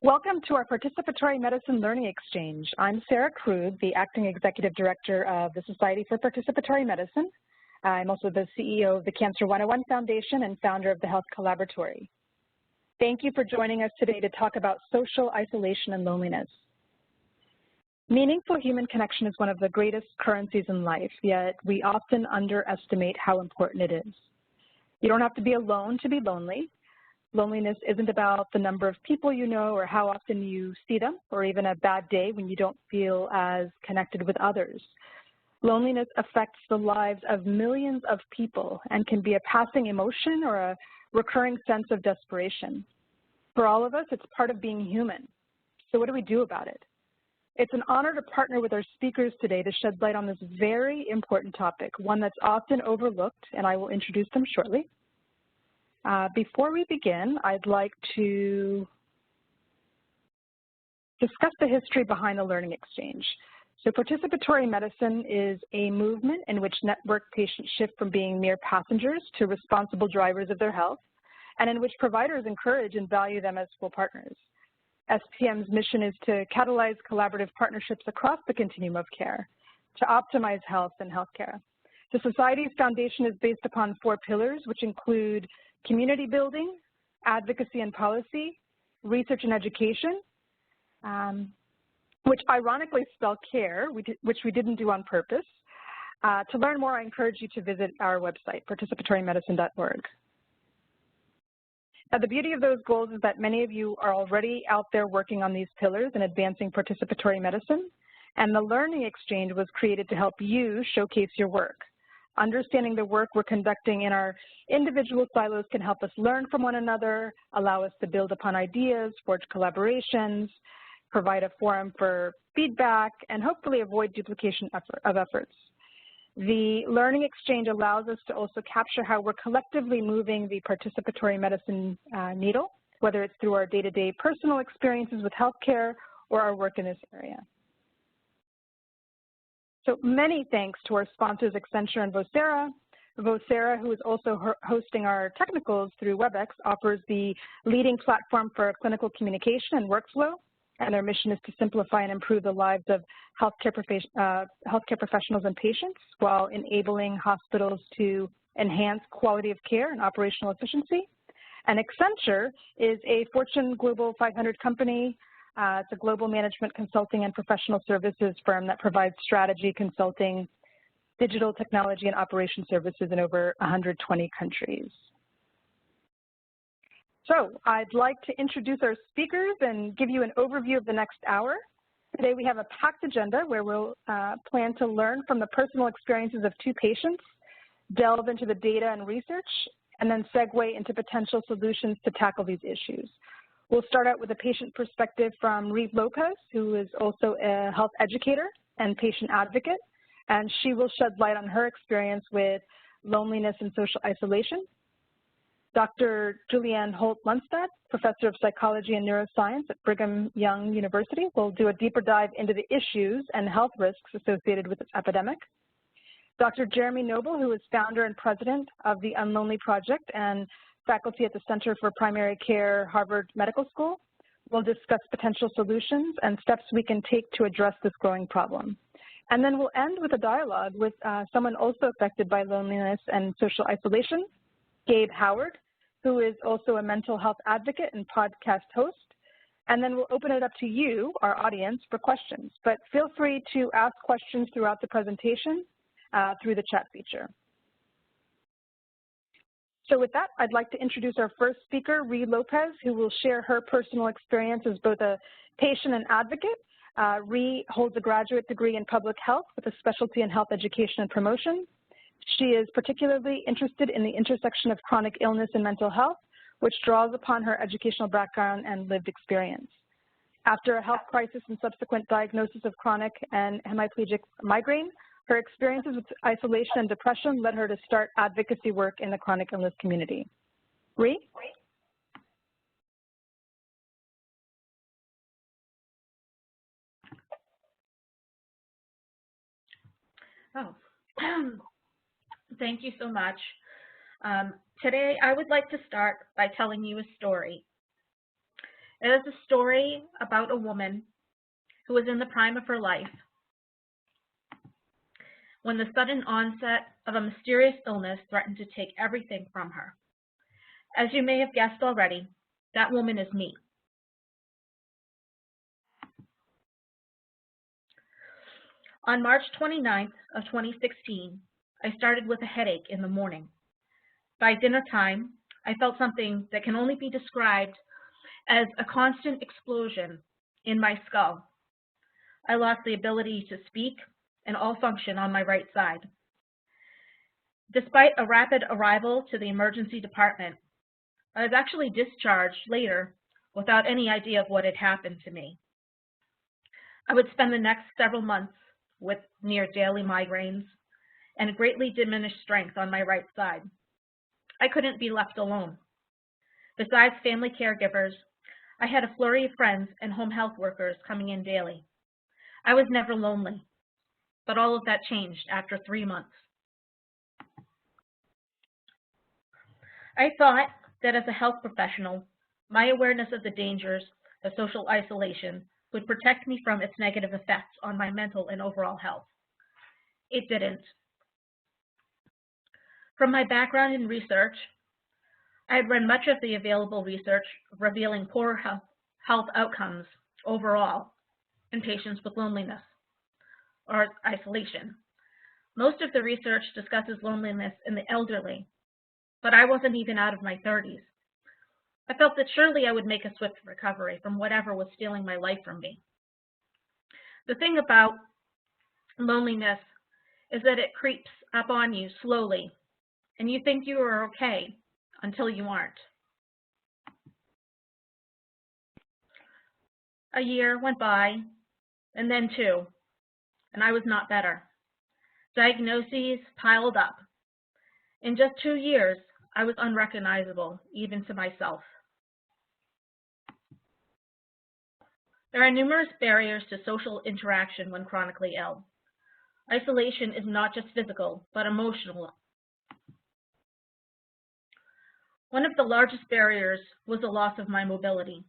Welcome to our Participatory Medicine Learning Exchange. I'm Sarah Krug, the Acting Executive Director of the Society for Participatory Medicine. I'm also the CEO of the Cancer 101 Foundation and founder of the Health Collaboratory. Thank you for joining us today to talk about social isolation and loneliness. Meaningful human connection is one of the greatest currencies in life, yet we often underestimate how important it is. You don't have to be alone to be lonely. Loneliness isn't about the number of people you know or how often you see them, or even a bad day when you don't feel as connected with others. Loneliness affects the lives of millions of people and can be a passing emotion or a recurring sense of desperation. For all of us, it's part of being human. So what do we do about it? It's an honor to partner with our speakers today to shed light on this very important topic, one that's often overlooked, and I will introduce them shortly. Before we begin, I'd like to discuss the history behind the Learning Exchange. So participatory medicine is a movement in which network patients shift from being mere passengers to responsible drivers of their health, and in which providers encourage and value them as full partners. SPM's mission is to catalyze collaborative partnerships across the continuum of care to optimize health and healthcare. The Society's foundation is based upon 4 pillars, which include community building, advocacy and policy, research and education, which ironically spell care, which we didn't do on purpose. To learn more, I encourage you to visit our website, participatorymedicine.org. Now, the beauty of those goals is that many of you are already out there working on these pillars and advancing participatory medicine, and the Learning Exchange was created to help you showcase your work. Understanding the work we're conducting in our individual silos can help us learn from one another, allow us to build upon ideas, forge collaborations, provide a forum for feedback, and hopefully avoid duplication of efforts. The Learning Exchange allows us to also capture how we're collectively moving the participatory medicine needle, whether it's through our day-to-day personal experiences with healthcare or our work in this area. So many thanks to our sponsors, Accenture and Vocera. Vocera, who is also hosting our technicals through WebEx, offers the leading platform for clinical communication and workflow, and their mission is to simplify and improve the lives of healthcare professionals and patients while enabling hospitals to enhance quality of care and operational efficiency. And Accenture is a Fortune Global 500 company. It's a global management consulting and professional services firm that provides strategy consulting, digital technology, and operation services in over 120 countries. So I'd like to introduce our speakers and give you an overview of the next hour. Today we have a packed agenda where we'll plan to learn from the personal experiences of 2 patients, delve into the data and research, and then segue into potential solutions to tackle these issues. We'll start out with a patient perspective from Reeve Lopez, who is also a health educator and patient advocate, and she will shed light on her experience with loneliness and social isolation. Dr. Julianne Holt-Lundstad, professor of psychology and neuroscience at Brigham Young University, will do a deeper dive into the issues and health risks associated with this epidemic. Dr. Jeremy Noble, who is founder and president of the Unlonely Project and faculty at the Center for Primary Care, Harvard Medical School, will discuss potential solutions and steps we can take to address this growing problem. And then we'll end with a dialogue with someone also affected by loneliness and social isolation, Gabe Howard, who is also a mental health advocate and podcast host. And then we'll open it up to you, our audience, for questions. But feel free to ask questions throughout the presentation through the chat feature. So with that, I'd like to introduce our first speaker, Reeve Lopez, who will share her personal experience as both a patient and advocate. Reeve holds a graduate degree in public health with a specialty in health education and promotion. She is particularly interested in the intersection of chronic illness and mental health, which draws upon her educational background and lived experience. After a health crisis and subsequent diagnosis of chronic and hemiplegic migraine, her experiences with isolation and depression led her to start advocacy work in the chronic illness community. Reeve? Oh, thank you so much. Today, I would like to start by telling you a story. It is a story about a woman who was in the prime of her life when the sudden onset of a mysterious illness threatened to take everything from her. As you may have guessed already, that woman is me. On March 29th of 2016, I started with a headache in the morning. By dinner time, I felt something that can only be described as a constant explosion in my skull. I lost the ability to speak and all function on my right side. Despite a rapid arrival to the emergency department, I was actually discharged later without any idea of what had happened to me. I would spend the next several months with near daily migraines and greatly diminished strength on my right side. I couldn't be left alone. Besides family caregivers, I had a flurry of friends and home health workers coming in daily. I was never lonely, but all of that changed after 3 months. I thought that as a health professional, my awareness of the dangers of social isolation would protect me from its negative effects on my mental and overall health. It didn't. From my background in research, I had read much of the available research revealing poor health outcomes overall in patients with loneliness or isolation. Most of the research discusses loneliness in the elderly, but I wasn't even out of my 30s. I felt that surely I would make a swift recovery from whatever was stealing my life from me. The thing about loneliness is that it creeps up on you slowly, and you think you are okay until you aren't. A year went by, and then 2, and I was not better. Diagnoses piled up. In just 2 years, I was unrecognizable, even to myself. There are numerous barriers to social interaction when chronically ill. Isolation is not just physical, but emotional. One of the largest barriers was the loss of my mobility.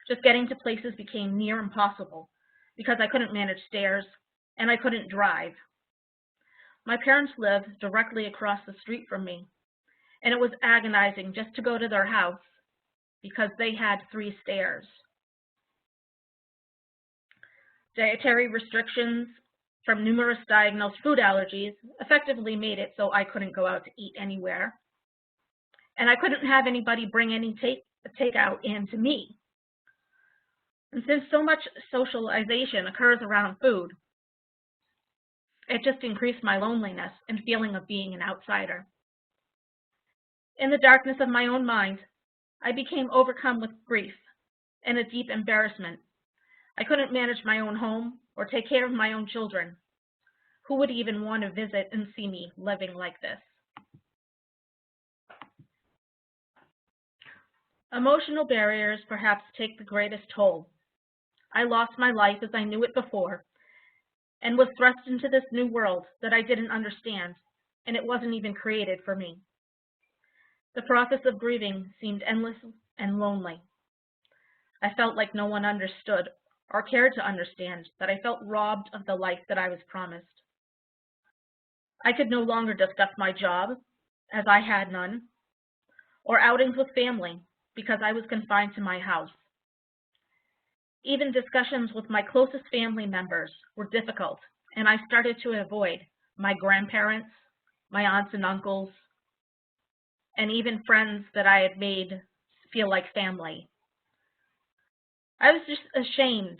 Just getting to places became near impossible because I couldn't manage stairs and I couldn't drive. My parents lived directly across the street from me, and it was agonizing just to go to their house because they had 3 stairs. Dietary restrictions from numerous diagnosed food allergies effectively made it so I couldn't go out to eat anywhere, and I couldn't have anybody bring any takeout in to me. And since so much socialization occurs around food, it just increased my loneliness and feeling of being an outsider. In the darkness of my own mind, I became overcome with grief and a deep embarrassment. I couldn't manage my own home or take care of my own children. Who would even want to visit and see me living like this? Emotional barriers perhaps take the greatest toll. I lost my life as I knew it before and was thrust into this new world that I didn't understand, and it wasn't even created for me. The process of grieving seemed endless and lonely. I felt like no one understood or cared to understand that I felt robbed of the life that I was promised. I could no longer discuss my job, as I had none, or outings with family because I was confined to my house. Even discussions with my closest family members were difficult, and I started to avoid my grandparents, my aunts and uncles, and even friends that I had made feel like family. I was just ashamed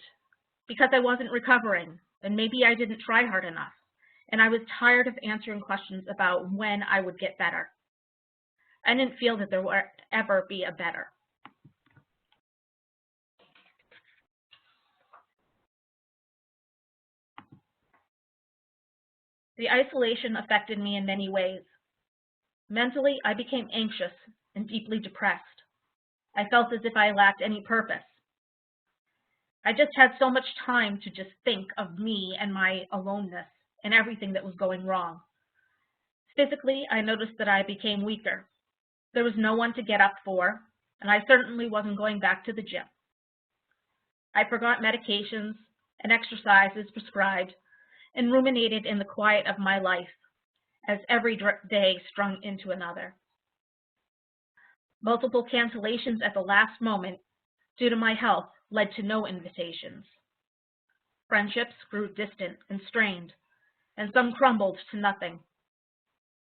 because I wasn't recovering, and maybe I didn't try hard enough, and I was tired of answering questions about when I would get better. I didn't feel that there would ever be a better. The isolation affected me in many ways. Mentally, I became anxious and deeply depressed. I felt as if I lacked any purpose. I just had so much time to just think of me and my aloneness and everything that was going wrong. Physically, I noticed that I became weaker. There was no one to get up for, and I certainly wasn't going back to the gym. I forgot medications and exercises prescribed and ruminated in the quiet of my life as every day strung into another. Multiple cancellations at the last moment due to my health led to no invitations. Friendships grew distant and strained, and some crumbled to nothing.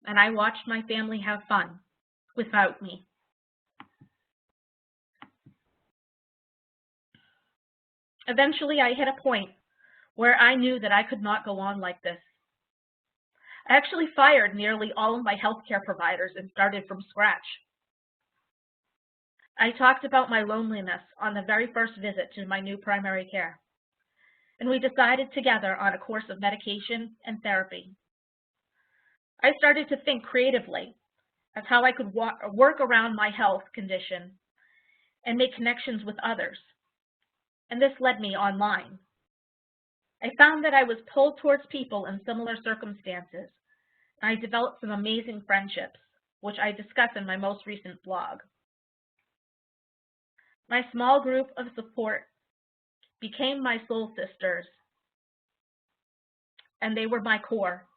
And I watched my family have fun without me. Eventually, I hit a point where I knew that I could not go on like this. I actually fired nearly all of my healthcare providers and started from scratch. I talked about my loneliness on the very first visit to my new primary care, and we decided together on a course of medication and therapy. I started to think creatively of how I could work around my health condition and make connections with others, and this led me online. I found that I was pulled towards people in similar circumstances, and I developed some amazing friendships, which I discuss in my most recent blog. My small group of support became my soul sisters, and they were my core.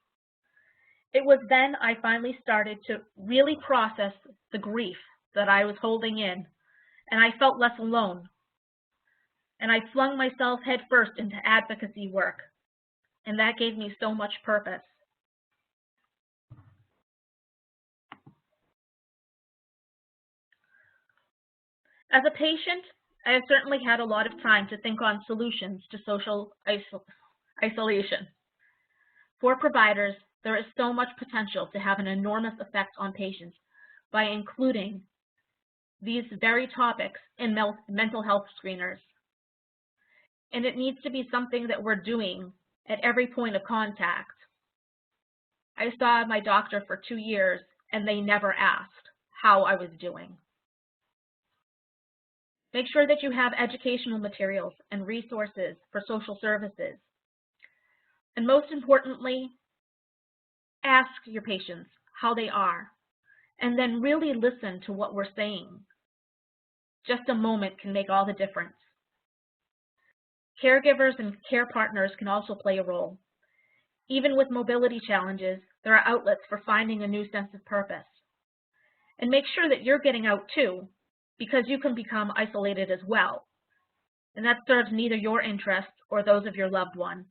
It was then I finally started to really process the grief that I was holding in, and I felt less alone. And I flung myself headfirst into advocacy work, and that gave me so much purpose. As a patient, I have certainly had a lot of time to think on solutions to social isolation. For providers, there is so much potential to have an enormous effect on patients by including these very topics in mental health screeners. And it needs to be something that we're doing at every point of contact. I saw my doctor for 2 years, and they never asked how I was doing. Make sure that you have educational materials and resources for social services. And most importantly, ask your patients how they are, and then really listen to what we're saying. Just a moment can make all the difference. Caregivers and care partners can also play a role. Even with mobility challenges, there are outlets for finding a new sense of purpose. And make sure that you're getting out too, because you can become isolated as well. And that serves neither your interests or those of your loved one.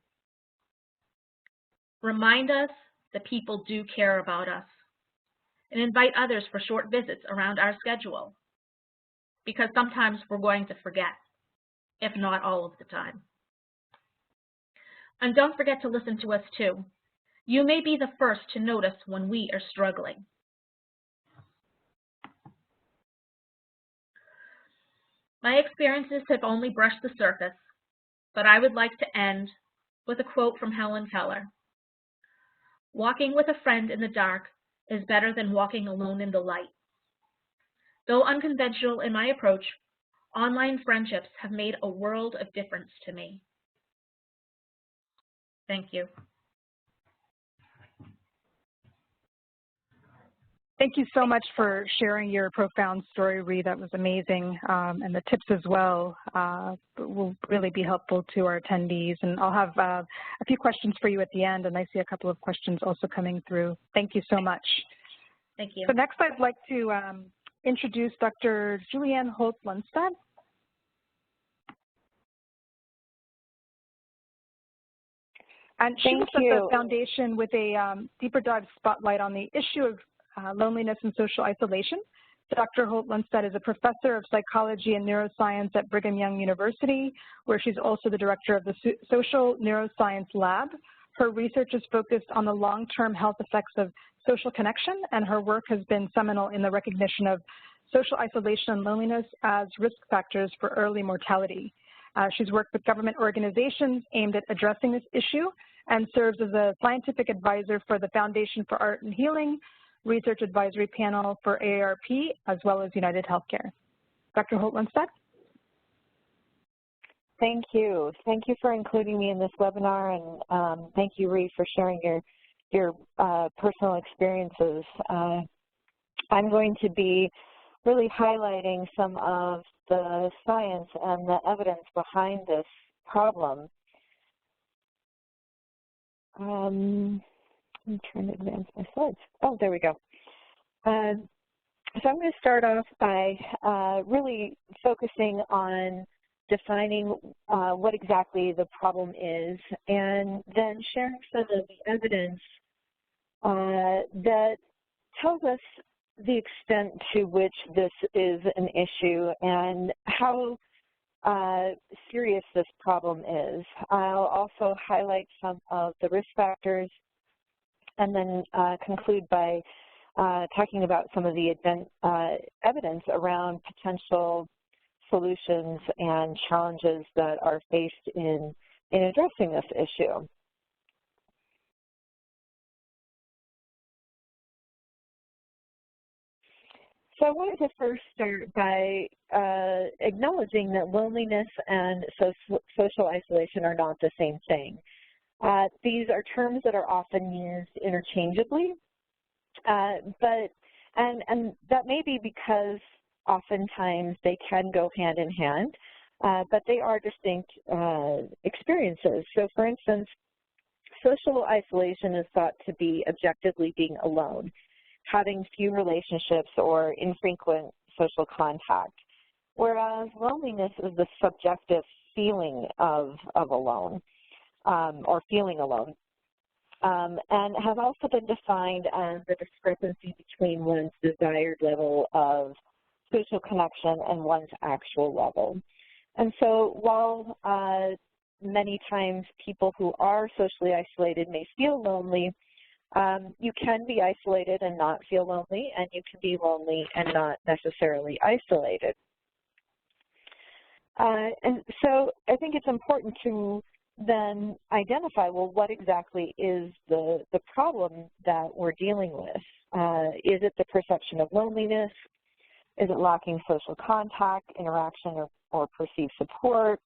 Remind us that people do care about us, and invite others for short visits around our schedule, because sometimes we're going to forget, if not all of the time. And don't forget to listen to us too. You may be the first to notice when we are struggling. My experiences have only brushed the surface, but I would like to end with a quote from Helen Keller. "Walking with a friend in the dark is better than walking alone in the light." Though unconventional in my approach, online friendships have made a world of difference to me. Thank you. Thank you so much for sharing your profound story, Ree. That was amazing. And the tips as well will really be helpful to our attendees. And I'll have a few questions for you at the end, and I see a couple of questions also coming through. Thank you so much. Thank you. So next I'd like to introduce Dr. Julianne Holt-Lundstad. And she will set the foundation with a deeper dive spotlight on the issue of loneliness and social isolation. Dr. Holt-Lundstad is a professor of psychology and neuroscience at Brigham Young University, where she's also the director of the Social Neuroscience Lab. Her research is focused on the long-term health effects of social connection, and her work has been seminal in the recognition of social isolation and loneliness as risk factors for early mortality. She's worked with government organizations aimed at addressing this issue and serves as a scientific advisor for the Foundation for Art and Healing, Research Advisory Panel for AARP, as well as United Healthcare. Dr. Holt-Lundstad? Thank you. Thank you for including me in this webinar, and thank you, Ree, for sharing your personal experiences. I'm going to be really highlighting some of the science and the evidence behind this problem. I'm trying to advance my slides. Oh, there we go. So I'm going to start off by really focusing on defining what exactly the problem is, and then sharing some of the evidence that tells us the extent to which this is an issue and how serious this problem is. I'll also highlight some of the risk factors and then conclude by talking about some of the evidence around potential solutions and challenges that are faced in addressing this issue. So I wanted to first start by acknowledging that loneliness and social isolation are not the same thing. These are terms that are often used interchangeably, and that may be because oftentimes they can go hand in hand, but they are distinct experiences. So for instance, social isolation is thought to be objectively being alone, having few relationships or infrequent social contact, whereas loneliness is the subjective feeling of alone or feeling alone, and has also been defined as the discrepancy between one's desired level of social connection and one's actual level. And so while many times people who are socially isolated may feel lonely, you can be isolated and not feel lonely, and you can be lonely and not necessarily isolated. And so I think it's important to then identify, well, what exactly is the problem that we're dealing with? Is it the perception of loneliness? Is it lacking social contact, interaction, or perceived support?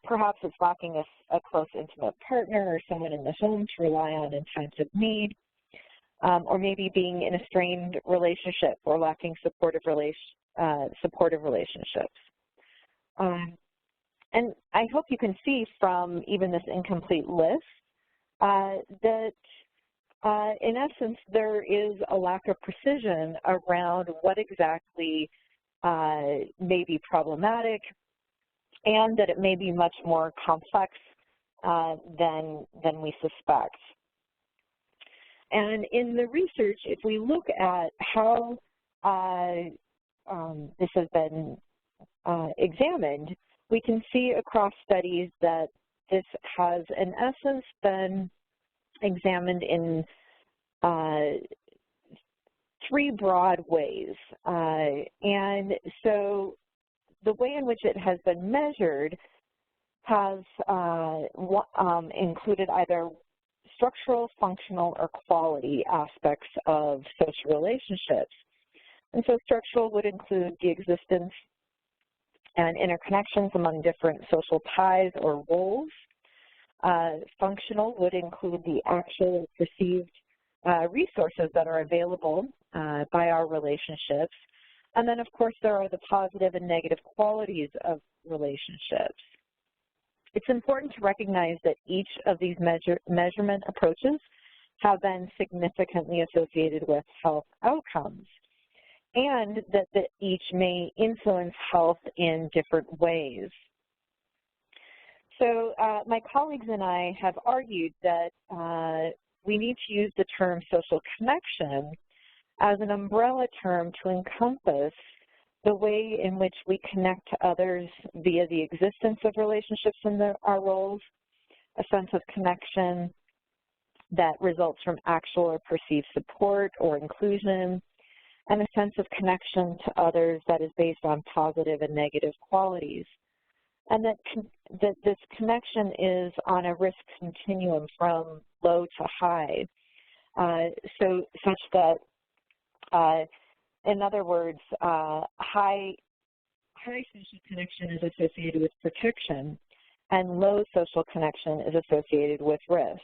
Perhaps it's lacking a close, intimate partner or someone in the home to rely on in times of need, or maybe being in a strained relationship or lacking supportive relationships. And I hope you can see from even this incomplete list that in essence there is a lack of precision around what exactly may be problematic, and that it may be much more complex than we suspect. And in the research, if we look at how this has been examined, we can see across studies that this has, in essence, been examined in three broad ways. And so the way in which it has been measured has included either structural, functional, or quality aspects of social relationships. And so structural would include the existence and interconnections among different social ties or roles. Functional would include the actual perceived resources that are available by our relationships. And then, of course, there are the positive and negative qualities of relationships. It's important to recognize that each of these measurement approaches have been significantly associated with health outcomes, and that each may influence health in different ways. So my colleagues and I have argued that we need to use the term social connection as an umbrella term to encompass the way in which we connect to others via the existence of relationships in our roles, a sense of connection that results from actual or perceived support or inclusion, and a sense of connection to others that is based on positive and negative qualities. And that this connection is on a risk continuum from low to high, such that in other words, high social connection is associated with protection, and low social connection is associated with risk.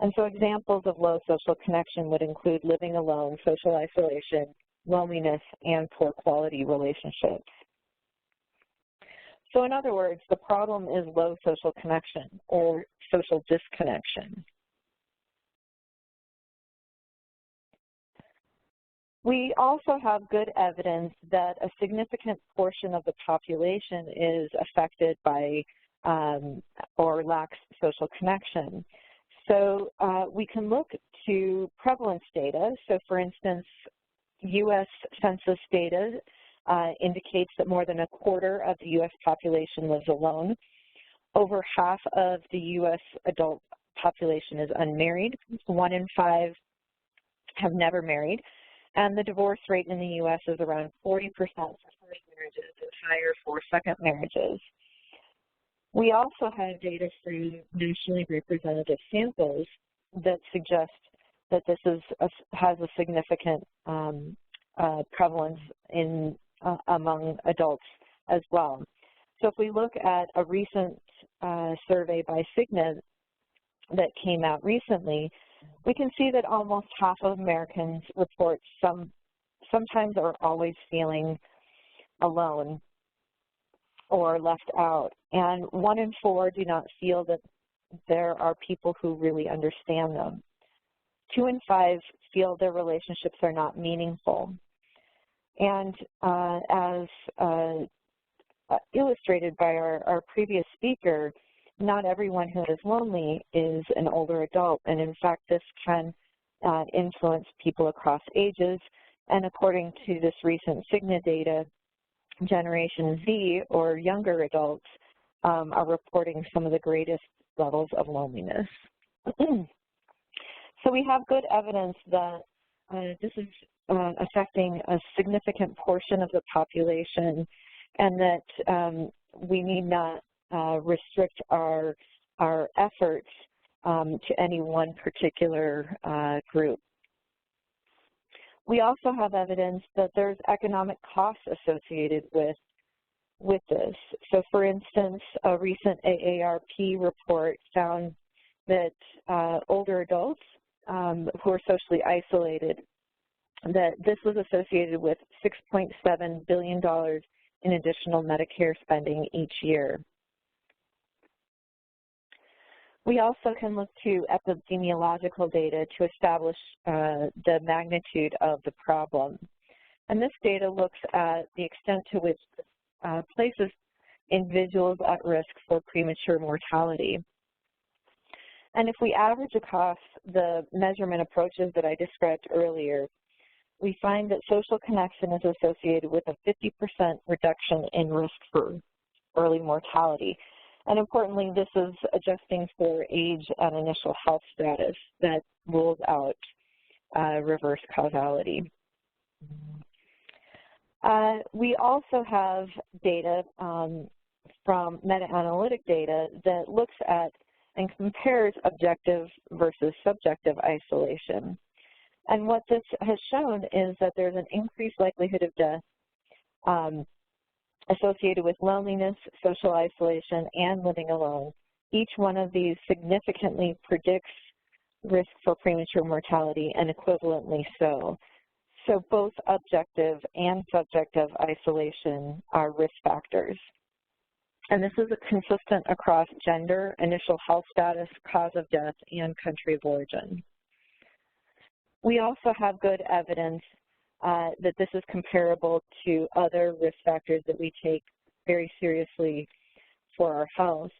And so examples of low social connection would include living alone, social isolation, loneliness, and poor quality relationships. So in other words, the problem is low social connection or social disconnection. We also have good evidence that a significant portion of the population is affected by or lacks social connection. So we can look to prevalence data. So for instance, U.S. Census data indicates that more than a quarter of the U.S. population lives alone. Over half of the U.S. adult population is unmarried. 1 in 5 have never married. And the divorce rate in the U.S. is around 40% for first marriages and higher for second marriages. We also have data from nationally representative samples that suggest that this has a significant prevalence in among adults as well. So if we look at a recent survey by Cigna that came out recently, we can see that almost half of Americans report sometimes or always feeling alone or left out. And 1 in 4 do not feel that there are people who really understand them. 2 in 5 feel their relationships are not meaningful. And as illustrated by our previous speaker, not everyone who is lonely is an older adult, and in fact this can influence people across ages. And according to this recent Cigna data, Generation Z, or younger adults, are reporting some of the greatest levels of loneliness. So we have good evidence that this is affecting a significant portion of the population, and that we need not restrict our efforts to any one particular group. We also have evidence that there's economic costs associated with this. So for instance, a recent AARP report found that older adults who are socially isolated, that this was associated with $6.7 billion in additional Medicare spending each year. We also can look to epidemiological data to establish the magnitude of the problem. And this data looks at the extent to which places individuals at risk for premature mortality. And if we average across the measurement approaches that I described earlier, we find that social connection is associated with a 50% reduction in risk for early mortality. And importantly, this is adjusting for age and initial health status that rules out reverse causality. We also have data from meta-analytic data that looks at and compares objective versus subjective isolation. And what this has shown is that there's an increased likelihood of death associated with loneliness, social isolation, and living alone. Each one of these significantly predicts risk for premature mortality, and equivalently so. So both objective and subjective isolation are risk factors. And this is consistent across gender, initial health status, cause of death, and country of origin. We also have good evidence that this is comparable to other risk factors that we take very seriously for our health.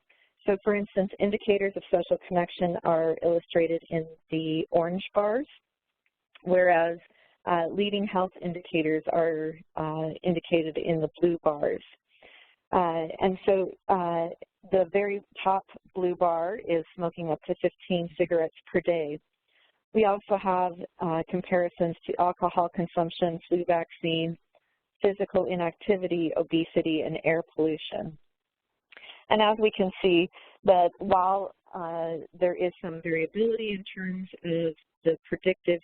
So for instance, indicators of social connection are illustrated in the orange bars, whereas leading health indicators are indicated in the blue bars. And so the very top blue bar is smoking up to 15 cigarettes per day. We also have comparisons to alcohol consumption, flu vaccine, physical inactivity, obesity, and air pollution. And as we can see, that while there is some variability in terms of the predictive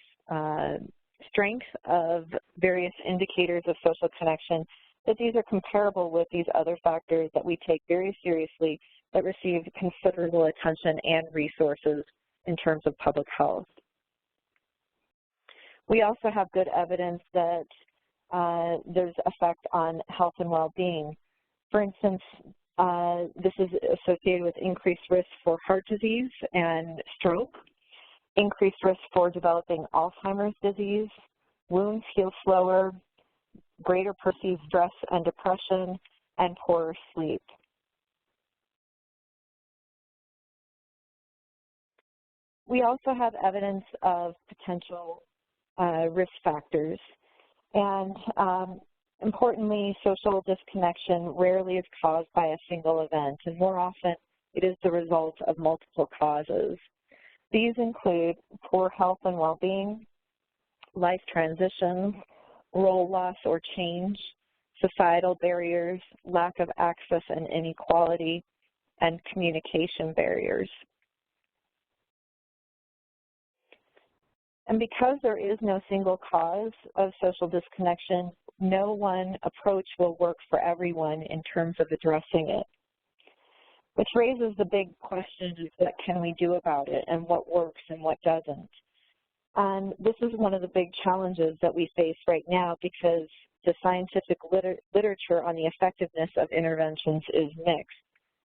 strength of various indicators of social connection, that these are comparable with these other factors that we take very seriously that receive considerable attention and resources in terms of public health. We also have good evidence that there's effect on health and well-being. For instance, this is associated with increased risk for heart disease and stroke, increased risk for developing Alzheimer's disease, wounds heal slower, greater perceived stress and depression, and poorer sleep. We also have evidence of potential risk factors, and importantly, social disconnection rarely is caused by a single event, and more often it is the result of multiple causes. These include poor health and well-being, life transitions, role loss or change, societal barriers, lack of access and inequality, and communication barriers. And because there is no single cause of social disconnection, no one approach will work for everyone in terms of addressing it, which raises the big question of what can we do about it and what works and what doesn't. And this is one of the big challenges that we face right now because the scientific literature on the effectiveness of interventions is mixed,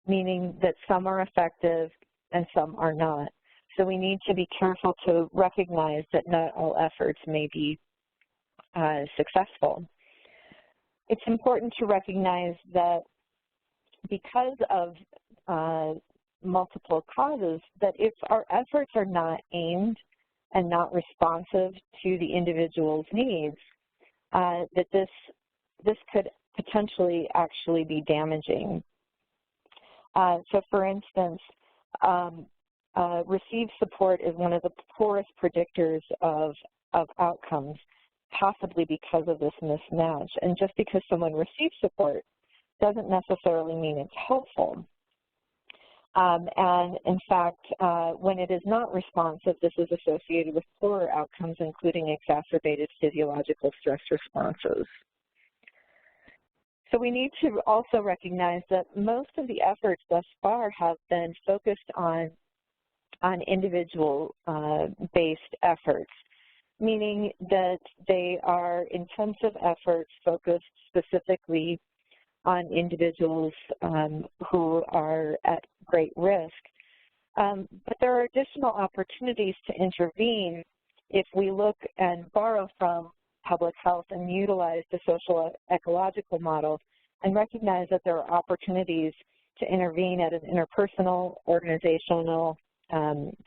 meaning that some are effective and some are not. So we need to be careful to recognize that not all efforts may be successful. It's important to recognize that because of multiple causes, that if our efforts are not aimed and not responsive to the individual's needs, that this could potentially actually be damaging. So for instance, received support is one of the poorest predictors of outcomes, possibly because of this mismatch. And just because someone receives support doesn't necessarily mean it's helpful. And in fact, when it is not responsive, this is associated with poorer outcomes, including exacerbated physiological stress responses. So we need to also recognize that most of the efforts thus far have been focused on individual-based efforts, meaning that they are intensive efforts focused specifically on individuals who are at great risk. But there are additional opportunities to intervene if we look and borrow from public health and utilize the social ecological model and recognize that there are opportunities to intervene at an interpersonal, organizational,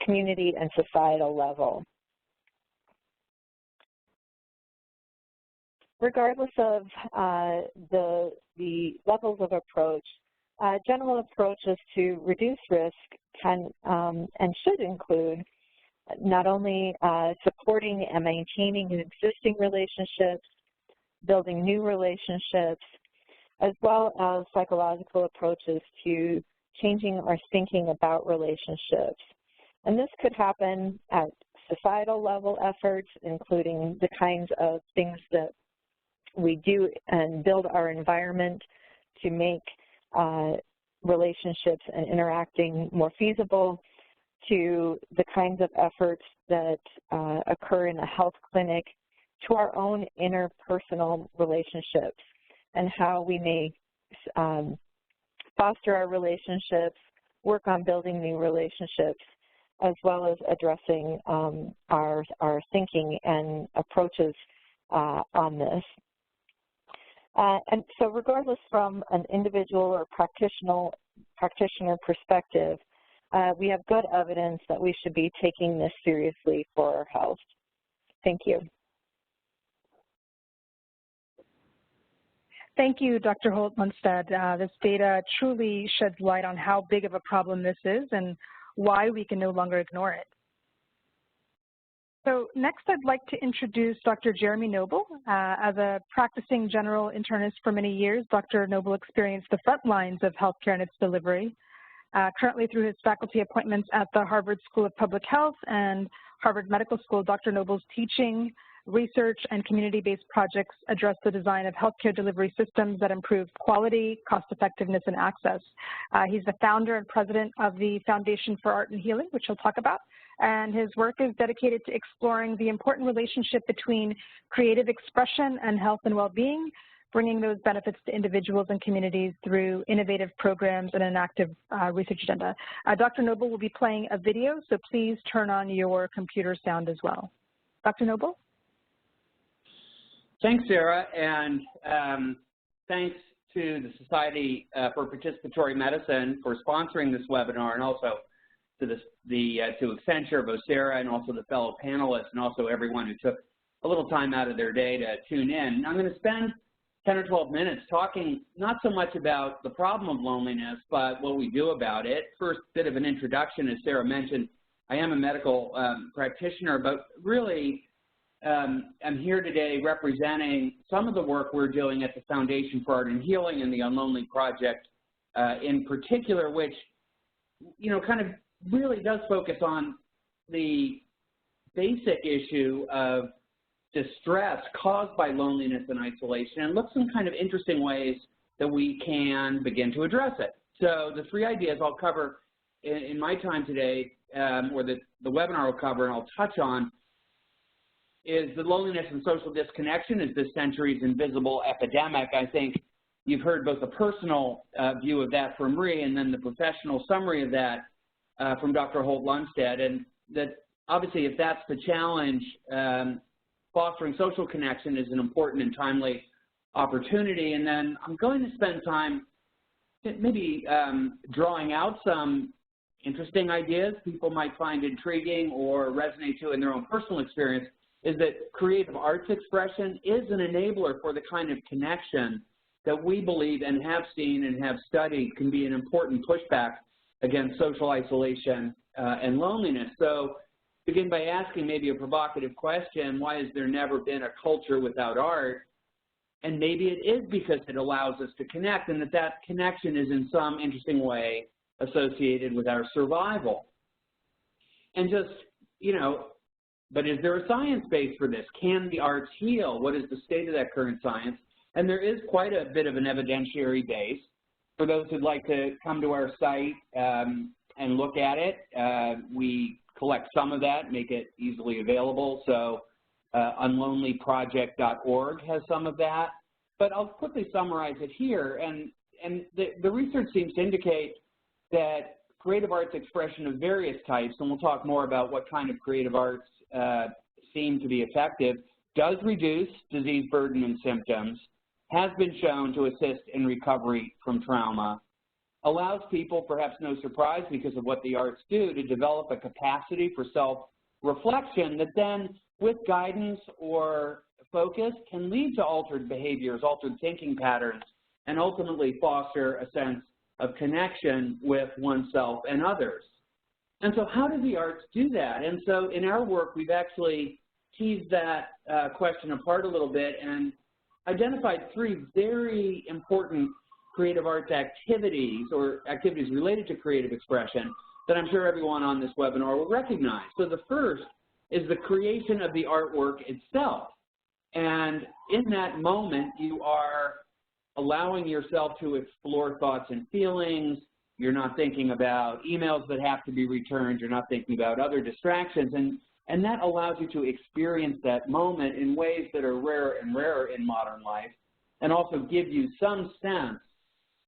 community, and societal level. Regardless of the levels of approach, general approaches to reduce risk can and should include not only supporting and maintaining existing relationships, building new relationships, as well as psychological approaches to changing our thinking about relationships. And this could happen at societal level efforts, including the kinds of things that we do and build our environment to make relationships and interacting more feasible, to the kinds of efforts that occur in a health clinic, to our own interpersonal relationships and how we may foster our relationships, work on building new relationships, as well as addressing our thinking and approaches on this. And so regardless from an individual or practitioner perspective, we have good evidence that we should be taking this seriously for our health. Thank you. Thank you, Dr. Holt-Munstad. This data truly sheds light on how big of a problem this is and why we can no longer ignore it. So next, I'd like to introduce Dr. Jeremy Noble. As a practicing general internist for many years, Dr. Noble experienced the front lines of healthcare and its delivery. Currently, through his faculty appointments at the Harvard School of Public Health and Harvard Medical School, Dr. Noble's teaching, research, and community-based projects address the design of healthcare delivery systems that improve quality, cost-effectiveness, and access. He's the founder and president of the Foundation for Art and Healing, which he'll talk about, and his work is dedicated to exploring the important relationship between creative expression and health and well-being, bringing those benefits to individuals and communities through innovative programs and an active research agenda. Dr. Noble will be playing a video, so please turn on your computer sound as well. Dr. Noble? Thanks, Sarah, and thanks to the Society for Participatory Medicine for sponsoring this webinar, and also to Accenture, Vocera, and also the fellow panelists, and also everyone who took a little time out of their day to tune in. I'm going to spend 10 or 12 minutes talking not so much about the problem of loneliness, but what we do about it. First, bit of an introduction, as Sarah mentioned, I am a medical practitioner, but really I'm here today representing some of the work we're doing at the Foundation for Art and Healing and the Unlonely Project in particular, which, you know, kind of really does focus on the basic issue of distress caused by loneliness and isolation, and look some kind of interesting ways that we can begin to address it. So the three ideas I'll cover in my time today, or the webinar will cover and I'll touch on, is the loneliness and social disconnection is this century's invisible epidemic. I think you've heard both a personal view of that from Marie and then the professional summary of that from Dr. Holt-Lunstead, and that obviously if that's the challenge, fostering social connection is an important and timely opportunity. And then I'm going to spend time maybe drawing out some interesting ideas people might find intriguing or resonate to in their own personal experience, is that creative arts expression is an enabler for the kind of connection that we believe and have seen and have studied can be an important pushback against social isolation and loneliness. So begin by asking maybe a provocative question: why has there never been a culture without art? And maybe it is because it allows us to connect, and that connection is in some interesting way associated with our survival. And just, you know, but is there a science base for this? Can the arts heal? What is the state of that current science? And there is quite a bit of an evidentiary base. For those who'd like to come to our site and look at it, we collect some of that, make it easily available. So unlonelyproject.org has some of that. But I'll quickly summarize it here. And the research seems to indicate that creative arts expression of various types, and we'll talk more about what kind of creative arts seem to be effective, does reduce disease burden and symptoms, has been shown to assist in recovery from trauma, allows people, perhaps no surprise because of what the arts do, to develop a capacity for self-reflection that then, with guidance or focus, can lead to altered behaviors, altered thinking patterns, and ultimately foster a sense of connection with oneself and others. And so how do the arts do that? And so in our work, we've actually teased that question apart a little bit and identified three very important creative arts activities, or activities related to creative expression, that I'm sure everyone on this webinar will recognize. So the first is the creation of the artwork itself. And in that moment, you are allowing yourself to explore thoughts and feelings. You're not thinking about emails that have to be returned. You're not thinking about other distractions. And that allows you to experience that moment in ways that are rarer and rarer in modern life, and also give you some sense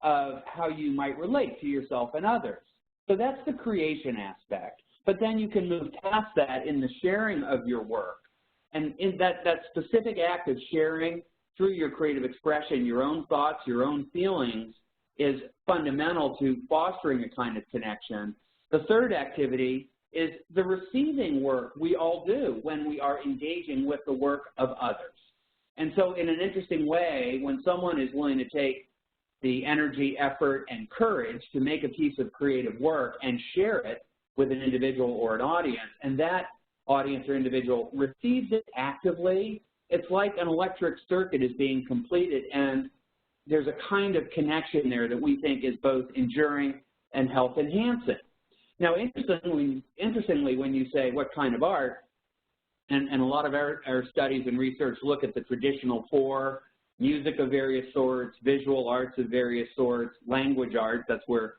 of how you might relate to yourself and others. So that's the creation aspect. But then you can move past that in the sharing of your work. And in that specific act of sharing through your creative expression, your own thoughts, your own feelings, is fundamental to fostering a kind of connection. The third activity is the receiving work we all do when we are engaging with the work of others. And so in an interesting way, when someone is willing to take the energy, effort, and courage to make a piece of creative work and share it with an individual or an audience, and that audience or individual receives it actively, it's like an electric circuit is being completed, and there's a kind of connection there that we think is both enduring and health enhancing. Now, interestingly, when you say what kind of art, and a lot of our studies and research look at the traditional four: music of various sorts, visual arts of various sorts, language arts, that's where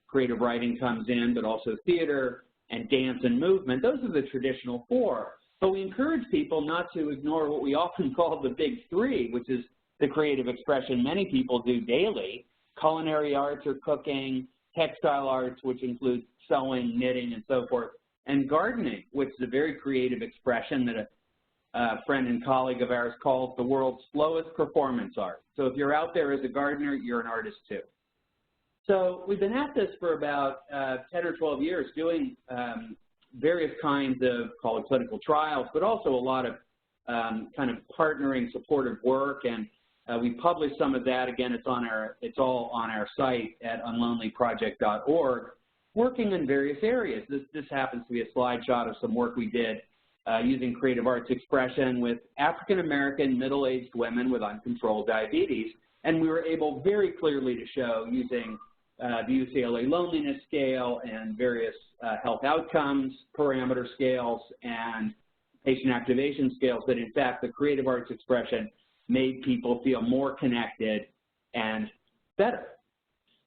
creative writing comes in, but also theater, and dance and movement. Those are the traditional four. But we encourage people not to ignore what we often call the big three, which is the creative expression many people do daily: culinary arts or cooking, textile arts, which includes sewing, knitting, and so forth, and gardening, which is a very creative expression that a friend and colleague of ours calls the world's slowest performance art. So if you're out there as a gardener, you're an artist too. So we've been at this for about 10 or 12 years, doing various kinds of, call it clinical trials, but also a lot of kind of partnering supportive work, and we published some of that. Again, it's all on our site at unlonelyproject.org, working in various areas. This happens to be a slideshot of some work we did using creative arts expression with African-American middle-aged women with uncontrolled diabetes, and we were able very clearly to show using the UCLA loneliness scale and various health outcomes parameter scales and patient activation scales that, in fact, the creative arts expression made people feel more connected and better.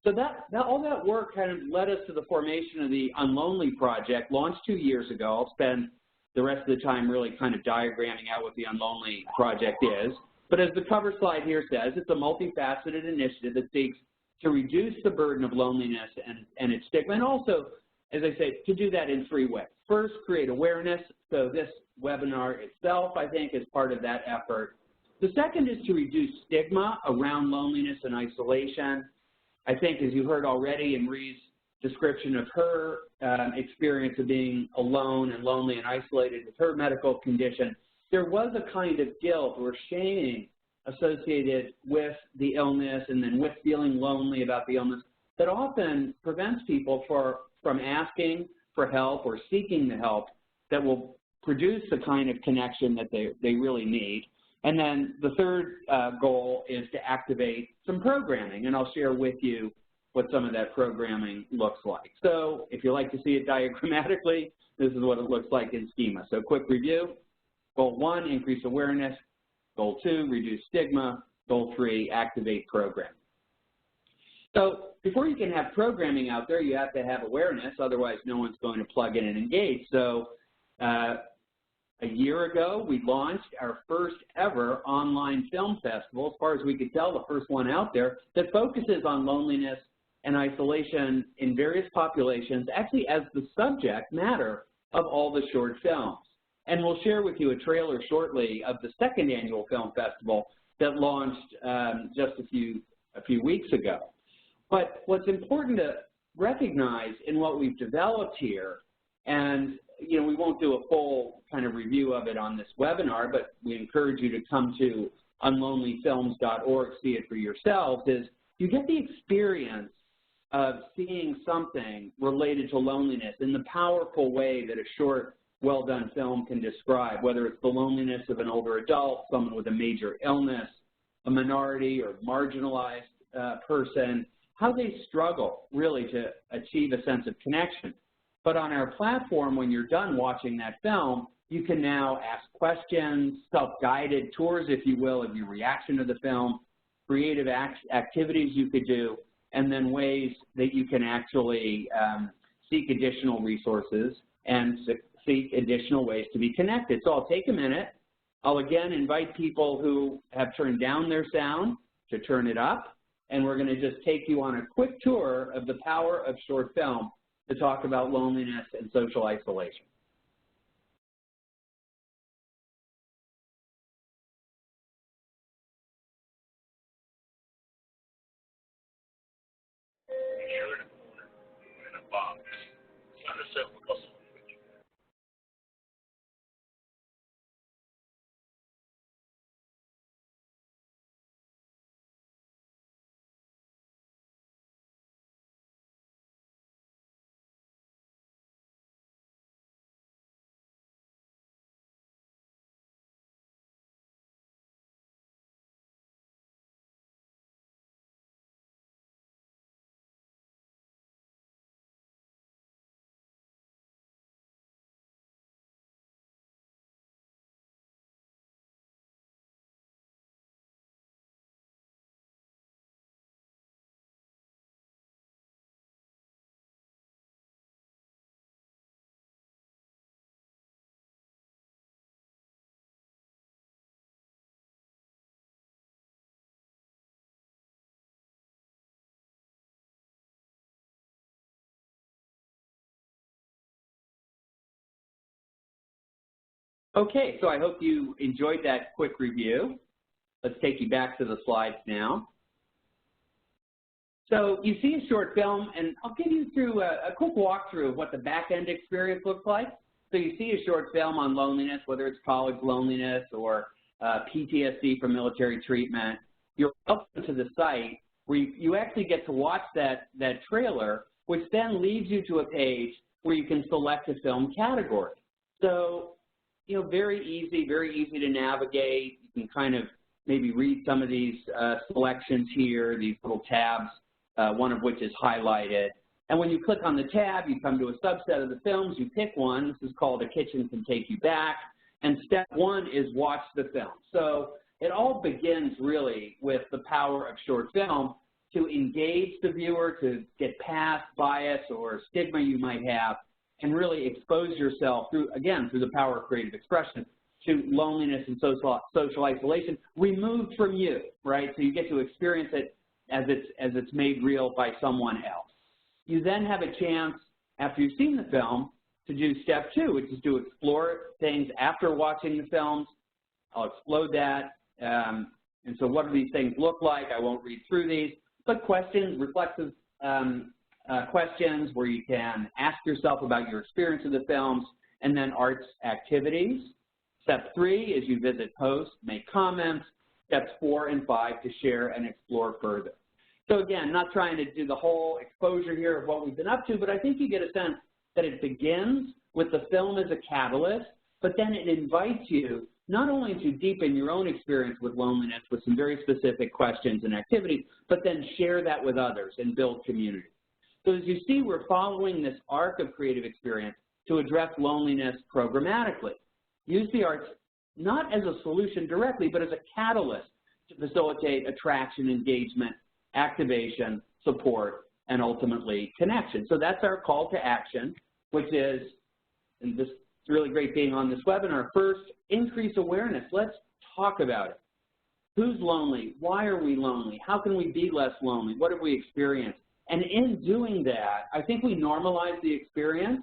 So all that work kind of led us to the formation of the Unlonely Project, launched 2 years ago. I'll spend the rest of the time really kind of diagramming out what the Unlonely Project is. But as the cover slide here says, it's a multifaceted initiative that seeks to reduce the burden of loneliness and its stigma, and also, as I say, to do that in 3 ways. First, create awareness. So this webinar itself, I think, is part of that effort. The second is to reduce stigma around loneliness and isolation. I think, as you heard already in Ree's description of her experience of being alone and lonely and isolated with her medical condition, there was a kind of guilt or shame associated with the illness and then with feeling lonely about the illness that often prevents people from asking for help or seeking the help that will produce the kind of connection that they really need. And then the third goal is to activate some programming, and I'll share with you what some of that programming looks like. So if you like to see it diagrammatically, this is what it looks like in schema. So quick review: goal 1, increase awareness; goal 2, reduce stigma; goal 3, activate programming. So before you can have programming out there, you have to have awareness, otherwise no one's going to plug in and engage. So a year ago, we launched our first ever online film festival, as far as we could tell, the first one out there, that focuses on loneliness and isolation in various populations, actually as the subject matter of all the short films. And we'll share with you a trailer shortly of the second annual film festival that launched just a few weeks ago. But what's important to recognize in what we've developed here, and we won't do a full kind of review of it on this webinar, but we encourage you to come to unlonelyfilms.org, see it for yourselves, is you get the experience of seeing something related to loneliness in the powerful way that a short, well-done film can describe, whether it's the loneliness of an older adult, someone with a major illness, a minority or marginalized person, how they struggle really to achieve a sense of connection. But on our platform, when you're done watching that film, you can now ask questions, self-guided tours, if you will, of your reaction to the film, creative activities you could do, and then ways that you can actually seek additional resources and seek additional ways to be connected. So I'll take a minute. I'll again invite people who have turned down their sound to turn it up, and we're going to just take you on a quick tour of the power of short film to talk about loneliness and social isolation. In a box. Understand what else Okay, so I hope you enjoyed that quick review. Let's take you back to the slides now. So you see a short film, and I'll give you through a quick walkthrough of what the back-end experience looks like. So you see a short film on loneliness, whether it's college loneliness or PTSD from military treatment. You're welcome to the site where you actually get to watch that trailer, which then leads you to a page where you can select a film category. So, you know, very easy to navigate. You can kind of maybe read some of these selections here, these little tabs, one of which is highlighted. And when you click on the tab, you come to a subset of the films, you pick one. This is called A Kitchen Can Take You Back. And step one is watch the film. So it all begins really with the power of short film to engage the viewer, to get past bias or stigma you might have, and really expose yourself through the power of creative expression to loneliness and social isolation removed from you, right? So you get to experience it as it's made real by someone else. You then have a chance, after you've seen the film, to do step two, which is to explore things after watching the films. I'll explode that. And so what do these things look like? I won't read through these, but questions, reflexive questions where you can ask yourself about your experience of the films, and then arts activities. Step three is you visit posts, make comments. Steps 4 and 5 to share and explore further. So again, not trying to do the whole exposure here of what we've been up to, but I think you get a sense that it begins with the film as a catalyst, but then it invites you not only to deepen your own experience with loneliness with some very specific questions and activities, but then share that with others and build community. So as you see, we're following this arc of creative experience to address loneliness programmatically. Use the arts not as a solution directly, but as a catalyst to facilitate attraction, engagement, activation, support, and ultimately connection. So that's our call to action, which is, and this is really great being on this webinar, first, increase awareness. Let's talk about it. Who's lonely? Why are we lonely? How can we be less lonely? What have we experienced? And in doing that, I think we normalize the experience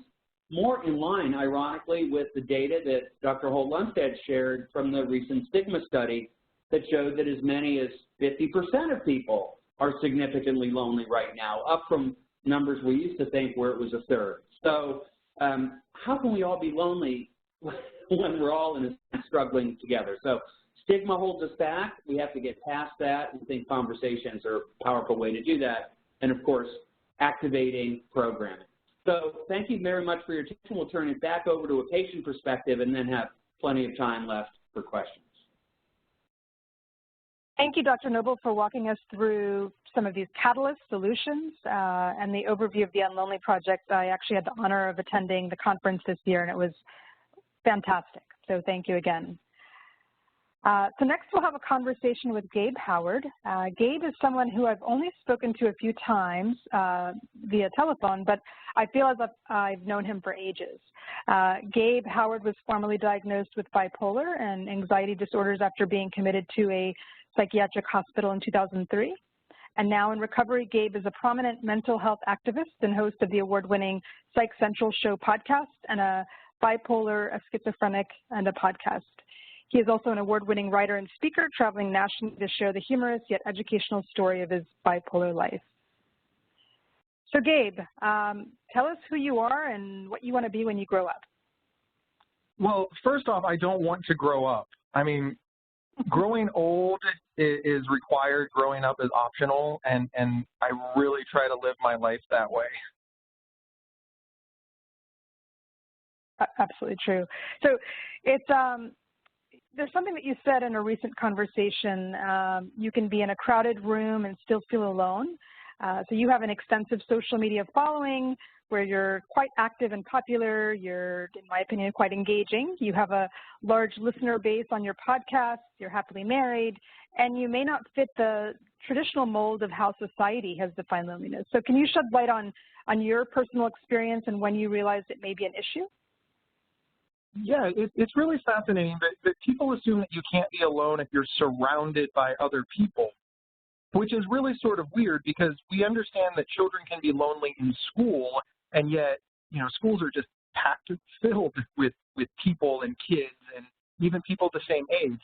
more in line, ironically, with the data that Dr. Holt-Lundstedt shared from the recent stigma study that showed that as many as 50% of people are significantly lonely right now, up from numbers we used to think where it was a third. So how can we all be lonely when we're all in a struggling together? So stigma holds us back. We have to get past that. I think conversations are a powerful way to do that. And of course, activating programming. So thank you very much for your attention. We'll turn it back over to a patient perspective and then have plenty of time left for questions. Thank you, Dr. Noble, for walking us through some of these catalyst solutions and the overview of the Unlonely Project. I actually had the honor of attending the conference this year, and it was fantastic. So thank you again. So next we'll have a conversation with Gabe Howard. Gabe is someone who I've only spoken to a few times via telephone, but I feel as if I've known him for ages. Gabe Howard was formerly diagnosed with bipolar and anxiety disorders after being committed to a psychiatric hospital in 2003. And now in recovery, Gabe is a prominent mental health activist and host of the award-winning Psych Central Show podcast and a bipolar, a schizophrenic, and a podcast. He is also an award-winning writer and speaker, traveling nationally to share the humorous yet educational story of his bipolar life. So Gabe, tell us who you are and what you want to be when you grow up. Well, first off, I don't want to grow up. I mean, growing old is required, growing up is optional, and I really try to live my life that way. Absolutely true. So it's there's something that you said in a recent conversation. You can be in a crowded room and still feel alone. So you have an extensive social media following where you're quite active and popular. You're, in my opinion, quite engaging. You have a large listener base on your podcast. You're happily married. And you may not fit the traditional mold of how society has defined loneliness. So can you shed light on your personal experience and when you realized it may be an issue? Yeah, it's really fascinating that people assume that you can't be alone if you're surrounded by other people, which is really sort of weird because we understand that children can be lonely in school, and yet, you know, schools are just packed filled with people and kids and even people the same age.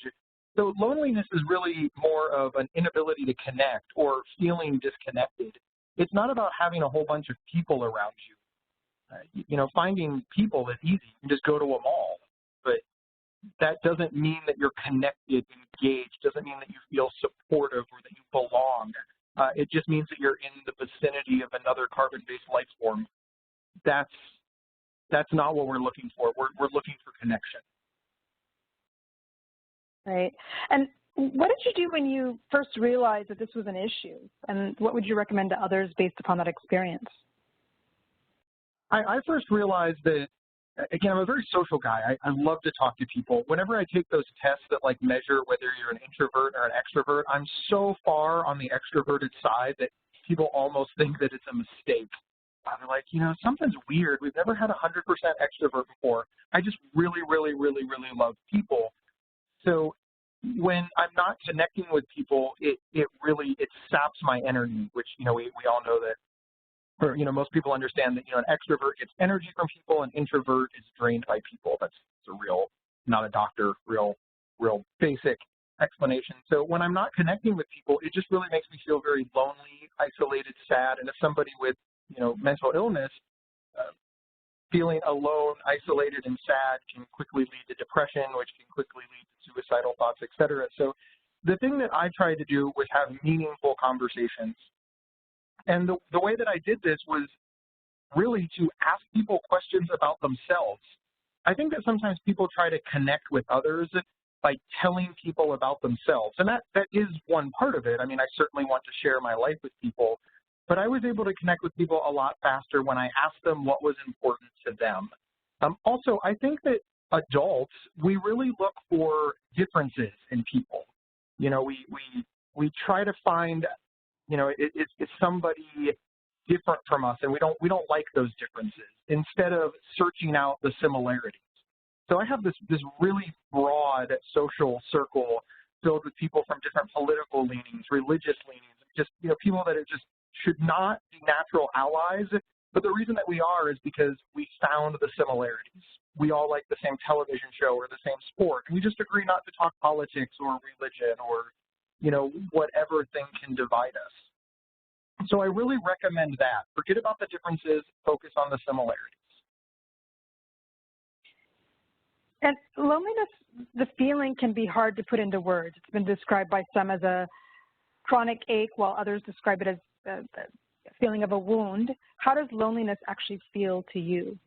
So loneliness is really more of an inability to connect or feeling disconnected. It's not about having a whole bunch of people around you. You know, finding people is easy. You can just go to a mall. But that doesn't mean that you're connected, engaged, doesn't mean that you feel supportive or that you belong. It just means that you're in the vicinity of another carbon-based life form. That's not what we're looking for. We're looking for connection. Right. And what did you do when you first realized that this was an issue? And what would you recommend to others based upon that experience? I first realized that, again, I'm a very social guy. I love to talk to people. Whenever I take those tests that like measure whether you're an introvert or an extrovert, I'm so far on the extroverted side that people almost think that it's a mistake. They're like, you know, something's weird. We've never had 100% extrovert before. I just really, really, really, really love people. So when I'm not connecting with people, it saps my energy, which, you know, we all know that. Or, you know, most people understand that, you know, an extrovert gets energy from people, an introvert is drained by people. That's a real, not a doctor, real basic explanation. So when I'm not connecting with people, it just really makes me feel very lonely, isolated, sad. And if somebody with, you know, mental illness, feeling alone, isolated, and sad can quickly lead to depression, which can quickly lead to suicidal thoughts, et cetera. So the thing that I tried to do was have meaningful conversations. And the way that I did this was really to ask people questions about themselves. I think that sometimes people try to connect with others by telling people about themselves. And that is one part of it. I mean, I certainly want to share my life with people, but I was able to connect with people a lot faster when I asked them what was important to them. Also, I think that adults, we really look for differences in people. You know, we try to find, you know, it's somebody different from us, and we don't like those differences, instead of searching out the similarities. So I have this really broad social circle filled with people from different political leanings, religious leanings, just, you know, people that are just should not be natural allies. But the reason that we are is because we found the similarities. We all like the same television show or the same sport. We just agree not to talk politics or religion or, you know, whatever thing can divide us. So I really recommend that. Forget about the differences, focus on the similarities. And loneliness, the feeling can be hard to put into words. It's been described by some as a chronic ache, while others describe it as a feeling of a wound. How does loneliness actually feel to you?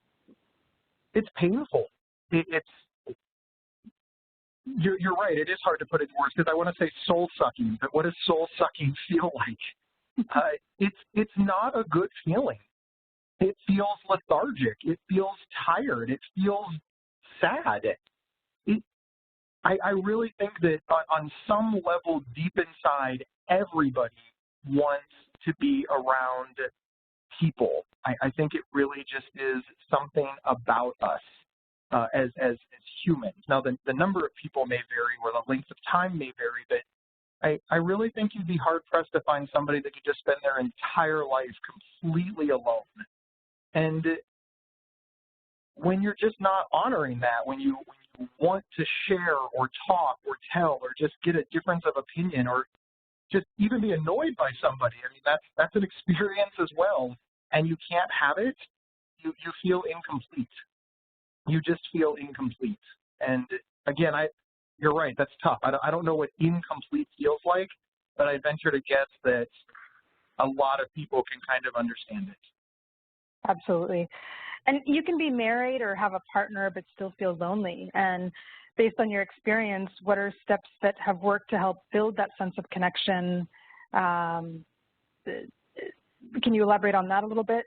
It's painful. You're right, it is hard to put into words because I want to say soul-sucking, but what does soul-sucking feel like? It's not a good feeling. It feels lethargic. It feels tired. It feels sad. I really think that on some level deep inside, everybody wants to be around people. I think it really just is something about us as humans. Now, the number of people may vary or the length of time may vary, but I really think you'd be hard-pressed to find somebody that could just spend their entire life completely alone. And when you're just not honoring that, when you want to share or talk or tell or just get a difference of opinion or just even be annoyed by somebody, I mean, that's an experience as well, and you can't have it, you feel incomplete. You just feel incomplete. And again, you're right, that's tough. I don't know what incomplete feels like, but I venture to guess that a lot of people can kind of understand it. Absolutely. And you can be married or have a partner but still feel lonely. And based on your experience, what are steps that have worked to help build that sense of connection? Can you elaborate on that a little bit?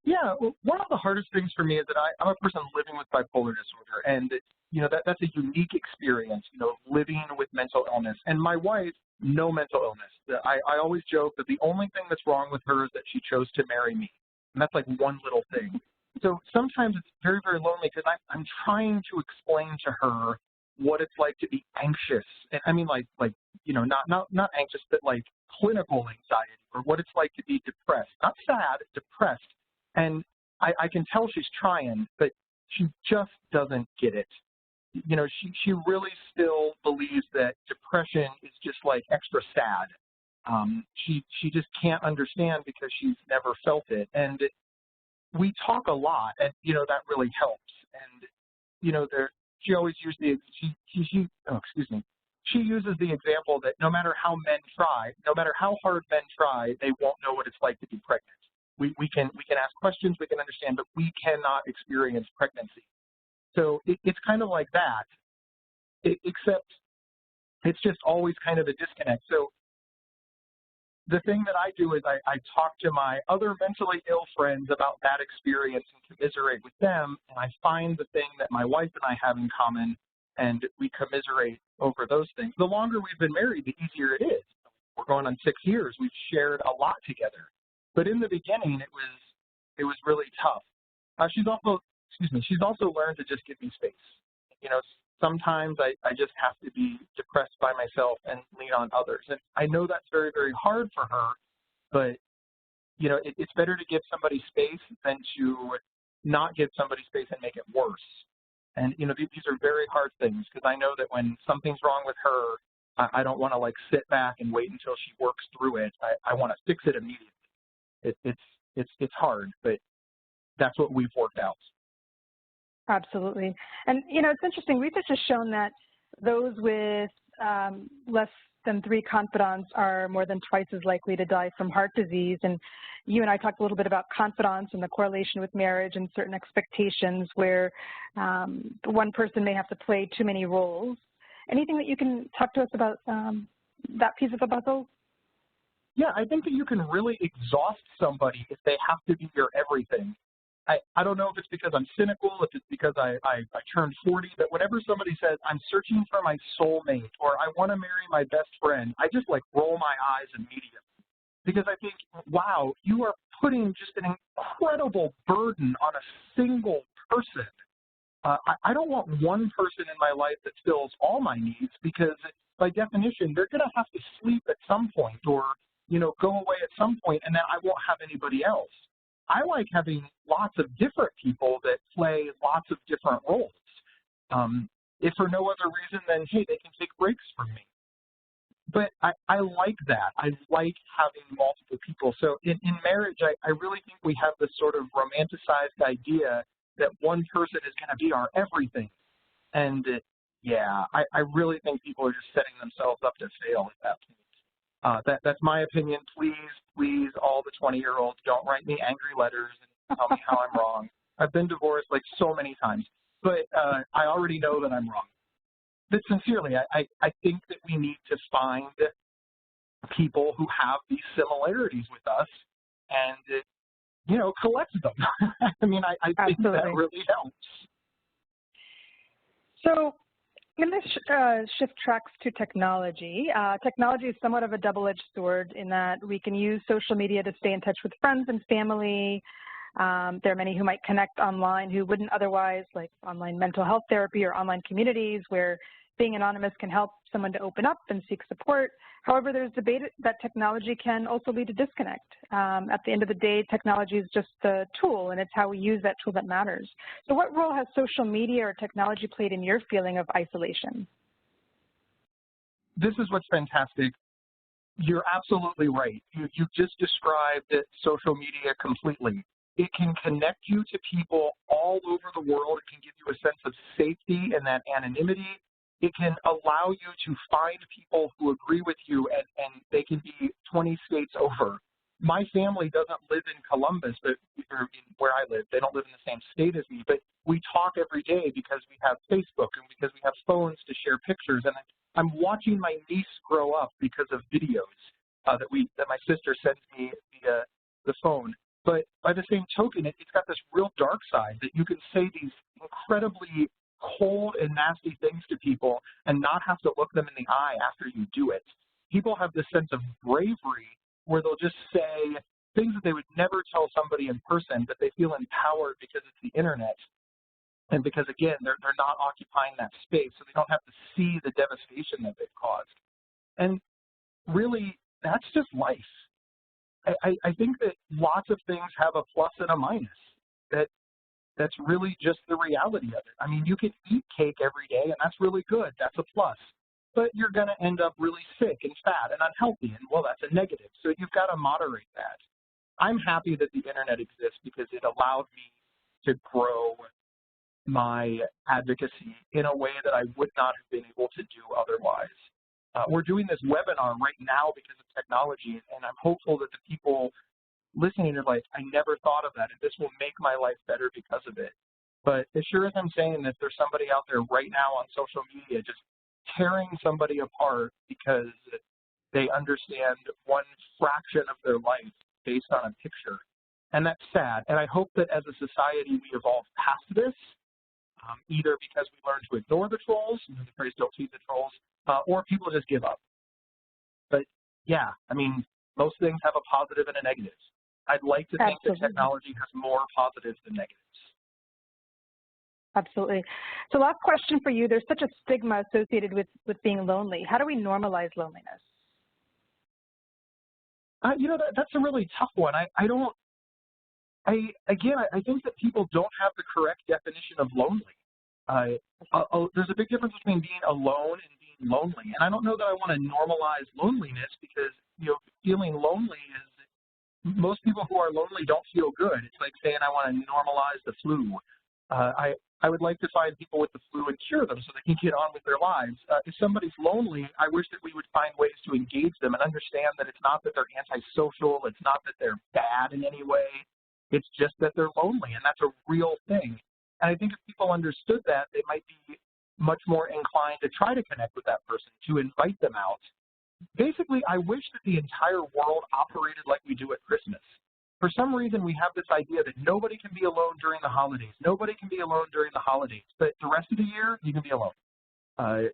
Yeah, well, one of the hardest things for me is that I'm a person living with bipolar disorder, and you know that's a unique experience, you know, living with mental illness. And my wife, no mental illness. I always joke that the only thing that's wrong with her is that she chose to marry me, and that's like one little thing. So sometimes it's very, very lonely because I'm trying to explain to her what it's like to be anxious. And I mean, like you know, not anxious, but like clinical anxiety, or what it's like to be depressed, not sad, depressed. And I can tell she's trying, but she just doesn't get it. You know, she really still believes that depression is just like extra sad. She just can't understand because she's never felt it. And we talk a lot, and, you know, that really helps. And, you know, she always uses she uses the example that no matter how men try, no matter how hard men try, they won't know what it's like to be pregnant. We can ask questions, we can understand, but we cannot experience pregnancy. So it's kind of like that, except it's just always kind of a disconnect. So the thing that I do is I talk to my other mentally ill friends about that experience and commiserate with them, and I find the thing that my wife and I have in common, and we commiserate over those things. The longer we've been married, the easier it is. We're going on 6 years. We've shared a lot together. But in the beginning, it was really tough. She's also learned to just give me space. You know, sometimes I just have to be depressed by myself and lean on others. And I know that's very, very hard for her, but, you know, it's better to give somebody space than to not give somebody space and make it worse. And, you know, these are very hard things, because I know that when something's wrong with her, I don't want to, like, sit back and wait until she works through it. I want to fix it immediately. It's hard, but that's what we've worked out. Absolutely. And, you know, it's interesting. Research has shown that those with less than 3 confidants are more than twice as likely to die from heart disease. And you and I talked a little bit about confidants and the correlation with marriage and certain expectations where one person may have to play too many roles. Anything that you can talk to us about that piece of the puzzle? Yeah, I think that you can really exhaust somebody if they have to be your everything. I don't know if it's because I'm cynical, if it's because I turned 40, but whenever somebody says, I'm searching for my soulmate, or I want to marry my best friend, I just, like, roll my eyes immediately. Because I think, wow, you are putting just an incredible burden on a single person. I don't want one person in my life that fills all my needs, because by definition, they're going to have to sleep at some point, or, you know, go away at some point, and then I won't have anybody else. I like having lots of different people that play lots of different roles. If for no other reason than, hey, they can take breaks from me. But I like that. I like having multiple people. So in marriage, I really think we have this sort of romanticized idea that one person is going to be our everything. And, yeah, I really think people are just setting themselves up to fail at that point. That's my opinion. Please, all the 20-year-olds, don't write me angry letters and tell me how I'm wrong. I've been divorced, like, so many times, but I already know that I'm wrong. But sincerely, I think that we need to find people who have these similarities with us and, you know, collect them. I mean, I think that really helps. So I'm going to shift tracks to technology. Technology is somewhat of a double-edged sword in that we can use social media to stay in touch with friends and family. There are many who might connect online who wouldn't otherwise, like online mental health therapy or online communities where being anonymous can help someone to open up and seek support. However, there's debate that technology can also lead to disconnect. At the end of the day, technology is just a tool, and it's how we use that tool that matters. So what role has social media or technology played in your feeling of isolation? This is what's fantastic. You're absolutely right. You just described social media completely. It can connect you to people all over the world. It can give you a sense of safety and that anonymity. It can allow you to find people who agree with you, and they can be 20 states over. My family doesn't live in Columbus, but where I live, they don't live in the same state as me, but we talk every day because we have Facebook and because we have phones to share pictures. And I'm watching my niece grow up because of videos that my sister sends me via the phone. But by the same token, it's got this real dark side that you can say these incredibly cold and nasty things to people and not have to look them in the eye after you do it. People have this sense of bravery where they'll just say things that they would never tell somebody in person, but they feel empowered because it's the internet. And because, again, they're not occupying that space, so they don't have to see the devastation that they've caused. And really, that's just life. I think that lots of things have a plus and a minus. that's really just the reality of it. I mean, you can eat cake every day, and that's really good. That's a plus. But you're going to end up really sick and fat and unhealthy, and, well, that's a negative. So you've got to moderate that. I'm happy that the internet exists because it allowed me to grow my advocacy in a way that I would not have been able to do otherwise. We're doing this webinar right now because of technology, and I'm hopeful that the people listening are like, I never thought of that, and this will make my life better because of it. But as sure as I'm saying that there's somebody out there right now on social media just tearing somebody apart because they understand one fraction of their life based on a picture. And that's sad. And I hope that as a society we evolve past this, either because we learn to ignore the trolls, the phrase don't feed the trolls, or people just give up. But yeah, I mean, most things have a positive and a negative. I'd like to think that technology has more positives than negatives. Absolutely. So last question for you. There's such a stigma associated with being lonely. How do we normalize loneliness? You know, that's a really tough one. I think that people don't have the correct definition of lonely. There's a big difference between being alone and being lonely. And I don't know that I want to normalize loneliness because, you know, feeling lonely is, most people who are lonely don't feel good. It's like saying I want to normalize the flu. I would like to find people with the flu and cure them so they can get on with their lives. If somebody's lonely, I wish that we would find ways to engage them and understand that it's not that they're antisocial, it's not that they're bad in any way, it's just that they're lonely, and that's a real thing. And I think if people understood that, they might be much more inclined to try to connect with that person, to invite them out. Basically, I wish that the entire world operated like we do at Christmas. For some reason, we have this idea that nobody can be alone during the holidays. Nobody can be alone during the holidays, but the rest of the year, you can be alone. And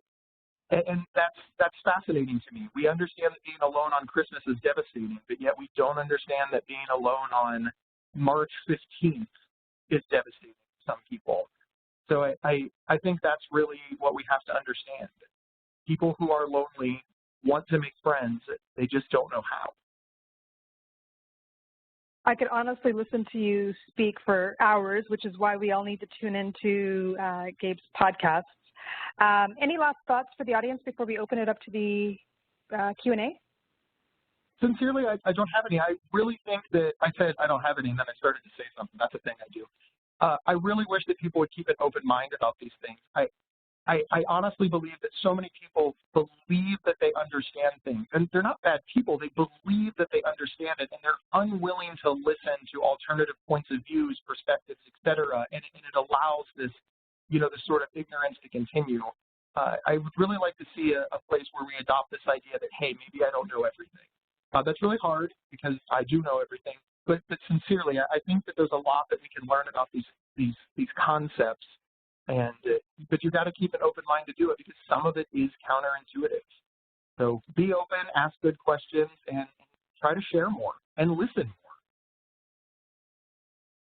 that's fascinating to me. We understand that being alone on Christmas is devastating, but yet we don't understand that being alone on March 15th is devastating to some people. So I think that's really what we have to understand. People who are lonely want to make friends, they just don't know how. I could honestly listen to you speak for hours, which is why we all need to tune into Gabe's podcasts. Any last thoughts for the audience before we open it up to the Q&A? Sincerely, I don't have any. I really think that I said I don't have any, and then I started to say something. That's a thing I do. I really wish that people would keep an open mind about these things. I honestly believe that so many people believe that they understand things, and they're not bad people. They believe that they understand it, and they're unwilling to listen to alternative points of views, perspectives, et cetera, and it allows this, you know, this sort of ignorance to continue. I would really like to see a place where we adopt this idea that, hey, maybe I don't know everything. That's really hard because I do know everything, but sincerely, I think that there's a lot that we can learn about these concepts. But you've got to keep an open mind to do it because some of it is counterintuitive. So be open, ask good questions, and try to share more and listen more.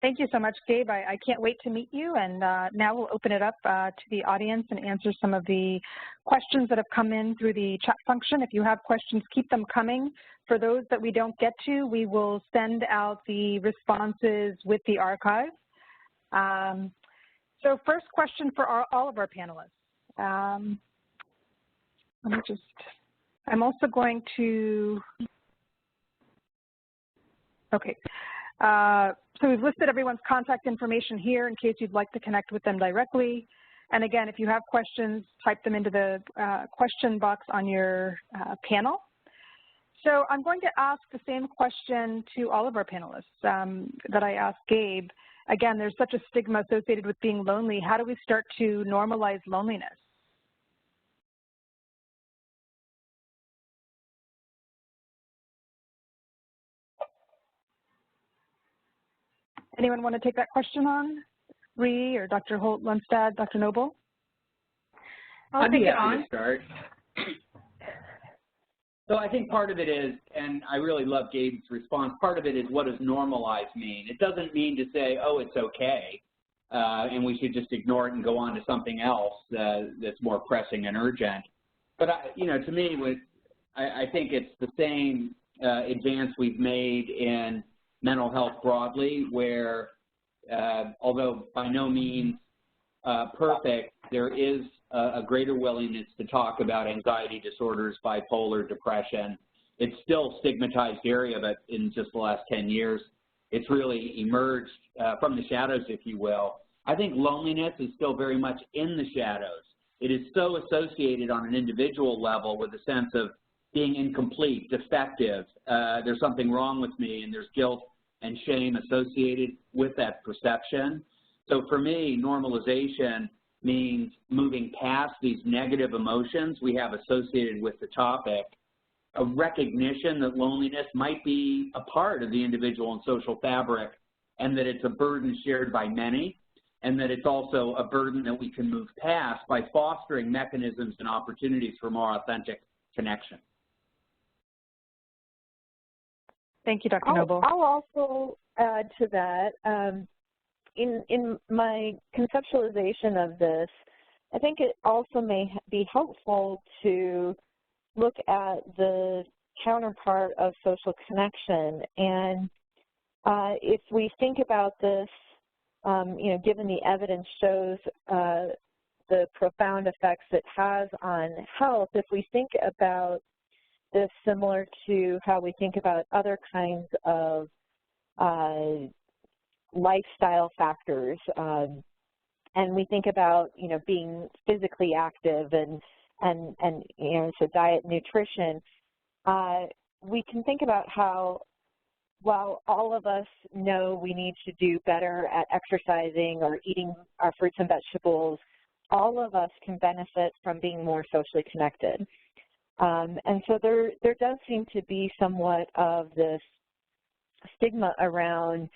Thank you so much, Gabe. I can't wait to meet you. And now we'll open it up to the audience and answer some of the questions that have come in through the chat function. If you have questions, keep them coming. For those that we don't get to, we will send out the responses with the archive. So first question for all of our panelists. I'm also going to, okay. So we've listed everyone's contact information here in case you'd like to connect with them directly. And again, if you have questions, type them into the question box on your panel. So I'm going to ask the same question to all of our panelists that I asked Gabe. Again, there's such a stigma associated with being lonely. How do we start to normalize loneliness? Anyone want to take that question on? Ree or Dr. Holt-Lundstad, Dr. Noble? I'll take it on. To start. So I think part of it is, and I really love Gabe's response, part of it is what does normalize mean? It doesn't mean to say, oh, it's okay, and we should just ignore it and go on to something else that's more pressing and urgent. But, to me, I think it's the same advance we've made in mental health broadly, where although by no means perfect, there is a greater willingness to talk about anxiety disorders, bipolar, depression. It's still a stigmatized area, but in just the last 10 years, it's really emerged from the shadows, if you will. I think loneliness is still very much in the shadows. It is so associated on an individual level with a sense of being incomplete, defective, there's something wrong with me, and there's guilt and shame associated with that perception. So for me, normalization means moving past these negative emotions we have associated with the topic, a recognition that loneliness might be a part of the individual and social fabric, and that it's a burden shared by many, and that it's also a burden that we can move past by fostering mechanisms and opportunities for more authentic connection. Thank you, Dr. Noble. I'll also add to that. In my conceptualization of this, I think it also may be helpful to look at the counterpart of social connection. And if we think about this, given the evidence shows the profound effects it has on health, if we think about this similar to how we think about other kinds of lifestyle factors, and we think about being physically active and so diet, nutrition, we can think about how while all of us know we need to do better at exercising or eating our fruits and vegetables, all of us can benefit from being more socially connected. And so there does seem to be somewhat of this stigma around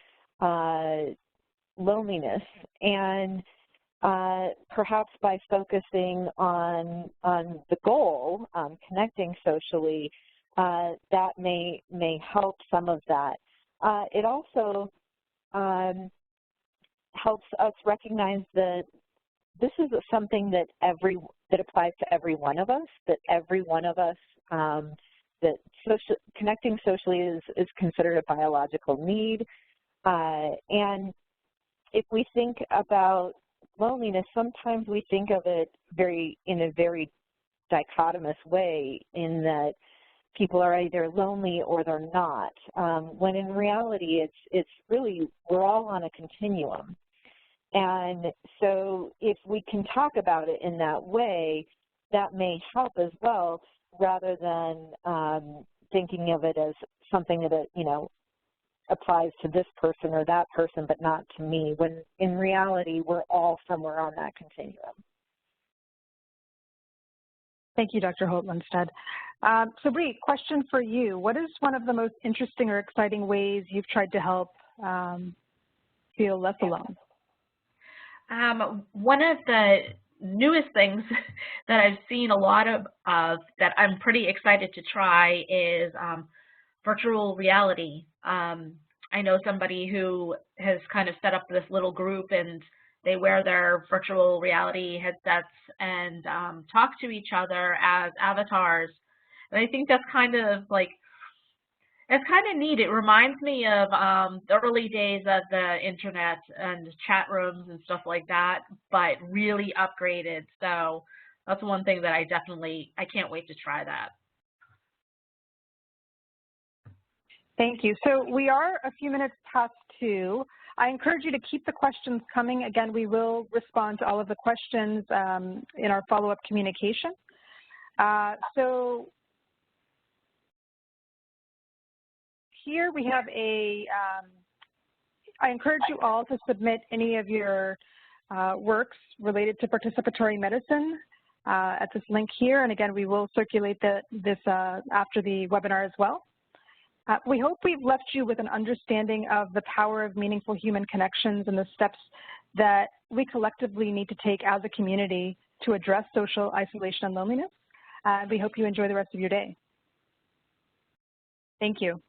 loneliness, and perhaps by focusing on the goal, connecting socially, that may help some of that. It also helps us recognize that this is something that applies to every one of us, that every one of us, that connecting socially is considered a biological need. And if we think about loneliness, sometimes we think of it in a very dichotomous way, in that people are either lonely or they're not, when in reality it's really, we're all on a continuum. And so if we can talk about it in that way, that may help as well, rather than thinking of it as something that, applies to this person or that person, but not to me, when in reality, we're all somewhere on that continuum. Thank you, Dr. Holt-Lundstedt. So Bree, question for you. What is one of the most interesting or exciting ways you've tried to help feel less alone? One of the newest things that I've seen a lot of that I'm pretty excited to try is virtual reality. I know somebody who has kind of set up this little group, and they wear their virtual reality headsets and talk to each other as avatars. And I think that's kind of it's kind of neat. It reminds me of the early days of the internet and chat rooms and stuff like that, but really upgraded. So that's one thing that I can't wait to try that. Thank you. So we are a few minutes past 2. I encourage you to keep the questions coming. Again, we will respond to all of the questions in our follow-up communication. So here we have I encourage you all to submit any of your works related to participatory medicine at this link here. And again, we will circulate this after the webinar as well. We hope we've left you with an understanding of the power of meaningful human connections and the steps that we collectively need to take as a community to address social isolation and loneliness. We hope you enjoy the rest of your day. Thank you.